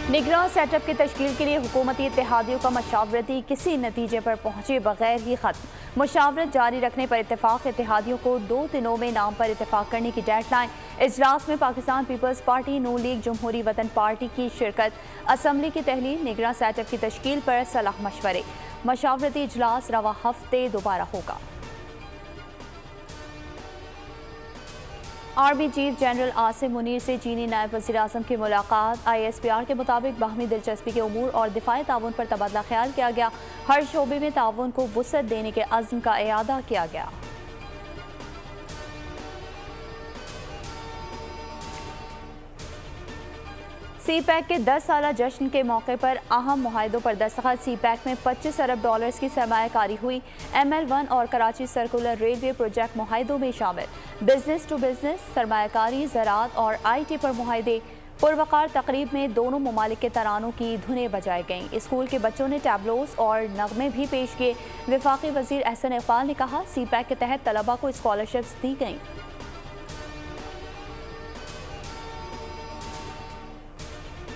निगरान सेटअप की तश्कील के लिए हुकूमती इत्तेहादियों का मशावरती किसी नतीजे पर पहुंचे बगैर ही खत्म। मुशावरत जारी रखने पर इत्तेफाक इत्तेहादियों को 2 दिनों में नाम पर इत्तेफाक करने की डेडलाइन। इजलास में पाकिस्तान पीपल्स पार्टी, नून लीग, जमहूरी वतन पार्टी की शिरकत। असम्बली की तहलील, निगरान सेटअप की तश्कील पर सलाह मशवरे। मशावरती इजलास रवा हफ्ते दोबारा होगा। Army chief general Asim Munir से चीनी नायब वज़ीर-ए-आज़म की मुलाकात। ISPR के मुताबिक बाहमी दिलचस्पी के उमूर और दिफाई ताउन पर तबादला ख्याल किया गया। हर शोबे में ताउन को वुसअत देने के अज़्म का इयादा किया गया। CPEC के 10 साला जश्न के मौके पर अहम मुआहदों पर दस्तखत। CPEC में $25 अरब की सरमायाकारी हुई। ML1 और कराची सर्कुलर रेलवे प्रोजेक्ट मुआहदों में शामिल। बिजनेस टू बिजनेस, सरमायाकारी, ज़राअत और IT पर मुआहदे। पुरवकार तकरीब में दोनों ममालिक के तरानों की धुनें बजाई गईं। स्कूल के बच्चों ने टैबलोस और नगमे भी पेश किए। वफाकी वज़ीर एहसन इकबाल ने कहा, CPEC के तहत तलबा को स्कॉलरशिप्स दी गईं।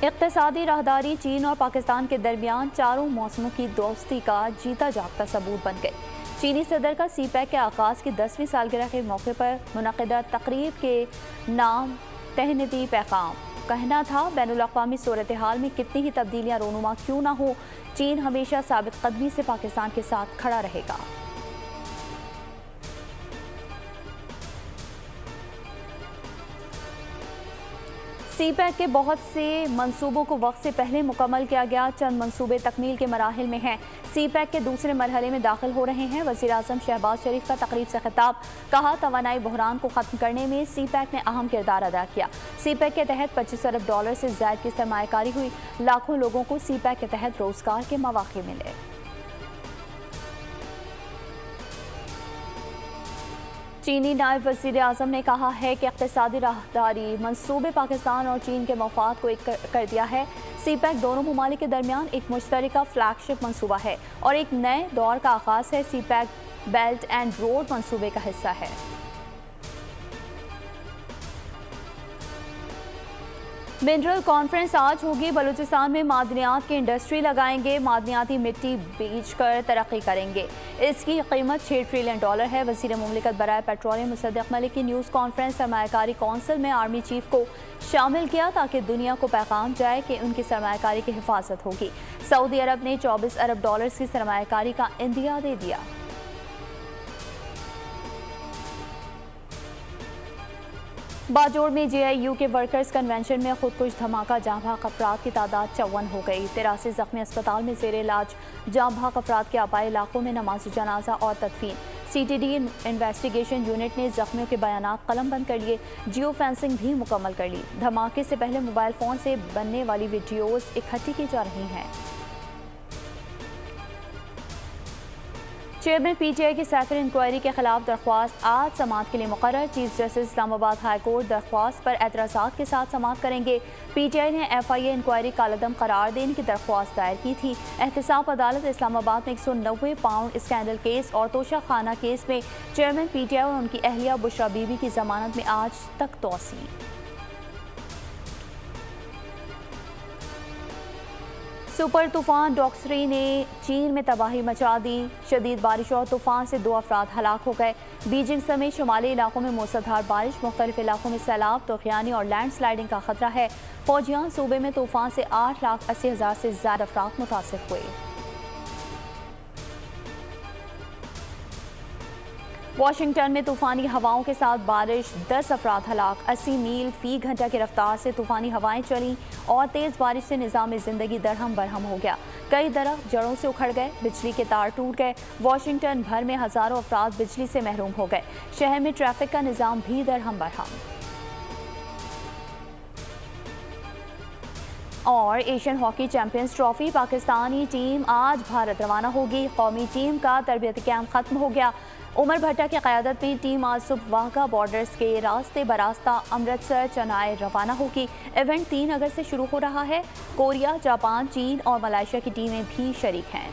इक़्तिसादी राहदारी चीन और पाकिस्तान के दरमियान चारों मौसमों की दोस्ती का जीता जागता सबूत बन गई। चीनी सदर का CPEC के आगाज़ की 10वीं सालगिरह के मौके पर मुनक़िदा तकरीब के नाम तहनीती पैगाम। कहना था, बैनुल अक़वामी सूरत हाल में कितनी ही तब्दीलियाँ रोनुमा क्यों ना हो, चीन हमेशा साबित कदमी से पाकिस्तान के साथ खड़ा रहेगा। CPEC के बहुत से मंसूबों को वक्त से पहले मुकम्मल किया गया। चंद मंसूबे तकमील के मराहिल में हैं। CPEC के दूसरे मरहले में दाखिल हो रहे हैं। वज़ीर-ए-आज़म शहबाज शरीफ का तकरीब से खिताब। कहा, तवानाई बहरान को ख़त्म करने में CPEC ने अहम किरदार अदा किया। CPEC के तहत $25 अरब से ज़ायद की सरमायाकारी हुई। लाखों लोगों को CPEC के तहत रोज़गार के मौक़े मिले। चीनी नायब वज़ीर-ए-आज़म ने कहा है कि इक़्तिसादी राहदारी मंसूबे पाकिस्तान और चीन के मफाद को एक कर दिया है। CPEC दोनों ममालिक के दरमियान एक मुश्तरका फ्लैगशिप मंसूबा है और एक नए दौर का आगाज़ है। CPEC बेल्ट एंड रोड मंसूबे का हिस्सा है। मिनरल कॉन्फ्रेंस आज होगी। बलूचिस्तान में मादनियात की इंडस्ट्री लगाएंगे। मादनियाती मिट्टी बेच कर तरक्की करेंगे। इसकी कीमत $6 ट्रिलियन है। वज़ीर मुमलिकत बराए पेट्रोलियम मुसद्दिक़ मलिक की न्यूज़ कॉन्फ्रेंस सरमायाकारी कौंसिल में आर्मी चीफ को शामिल किया ताकि दुनिया को पैगाम जाए कि उनकी सरमायाकारी की हिफाजत होगी। सऊदी अरब ने $24 अरब की सरमायाकारी का इंदिया दे दिया। बाजोड़ में JIU के वर्कर्स कन्वेंशन में खुदकुश धमाका। जाँ भाग अफराद की तादाद 54 हो गई। 83 जख्मी अस्पताल में ज़ेर इलाज। जाँ भाग अफराद के आबाई इलाकों में नमाज जनाजा और तदफीन। CTD इन्वेस्टिगेशन यूनिट ने जख्मियों के बयानात कलम बंद कर लिए। जियो फेंसिंग भी मुकम्मल कर ली। धमाके से पहले मोबाइल फ़ोन से बनने वाली वीडियोज़ इकट्ठी की जा रही हैं। चेयरमैन PTI की सैफिर इंक्वायरी के खिलाफ दरख्वास्त आज समाअत के लिए मुकर्रर। Chief justice Islamabad high court दरख्वास्त पर एतराज़ात के साथ समाअत करेंगे। PTI ने FIA इंक्वायरी कालअदम करार देने की दरख्वास्त दायर की थी। एहतसाब अदालत इस्लामाबाद में 190 पाउंड स्कैंडल केस और तोशा खाना केस में चेयरमैन PTI और उनकी अहलिया बुशरा बीबी की जमानत में आज तक तोसी। सुपर तूफान डॉक्सरी ने चीन में तबाही मचा दी। शदीद बारिश और तूफान से 2 अफराद हलाक हो गए। बीजिंग समेत शुमाली इलाकों में मूसलाधार बारिश। मुख्तलिफ इलाकों में सैलाब, तूफ़ानी और लैंड स्लाइडिंग का खतरा है। फौजियान सूबे में तूफान से 8,80,000 से ज़्यादा अफराद मुतासिर हुए। वाशिंगटन में तूफ़ानी हवाओं के साथ बारिश, 10 अफराद हलाक। 80 मील फ़ी घंटा की रफ्तार से तूफ़ानी हवाएं चलीं और तेज़ बारिश से निज़ाम ज़िंदगी दरहम बरहम हो गया। कई दरख्त जड़ों से उखड़ गए। बिजली के तार टूट गए। वाशिंगटन भर में हज़ारों अफराद बिजली से महरूम हो गए। शहर में ट्रैफिक का निज़ाम भी दरहम बरहम। और Asian hockey champions trophy Pakistani team आज भारत रवाना होगी। कौमी टीम का तरबियती कैंप खत्म हो गया। उमर भट्टा की क़यादत में टीम आज सुबह वाघा बॉर्डर्स के रास्ते बरास्ता अमृतसर चेन्नई रवाना होगी। इवेंट 3 अगस्त से शुरू हो रहा है। कोरिया, जापान, चीन और मलेशिया की टीमें भी शरीक हैं।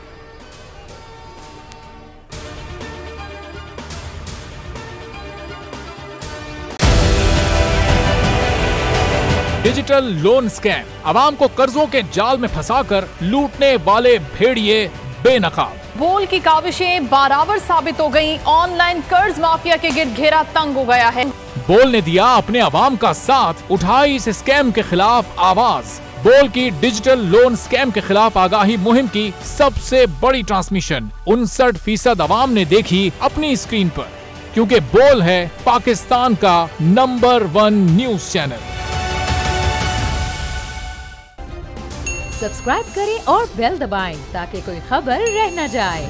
डिजिटल लोन स्कैम, आवाम को कर्जों के जाल में फंसाकर लूटने वाले भेड़िए बेनकाब। बोल की काविशें बराबर साबित हो गईं। ऑनलाइन कर्ज माफिया के गिर्द घेरा तंग हो गया है। बोल ने दिया अपने आवाम का साथ, उठाई इस स्कैम के खिलाफ आवाज। बोल की डिजिटल लोन स्कैम के खिलाफ आगाही मुहिम की सबसे बड़ी ट्रांसमिशन 59% आवाम ने देखी अपनी स्क्रीन पर, क्योंकि बोल है पाकिस्तान का नंबर 1 न्यूज चैनल। सब्सक्राइब करें और बेल दबाएं ताकि कोई खबर रह न जाए।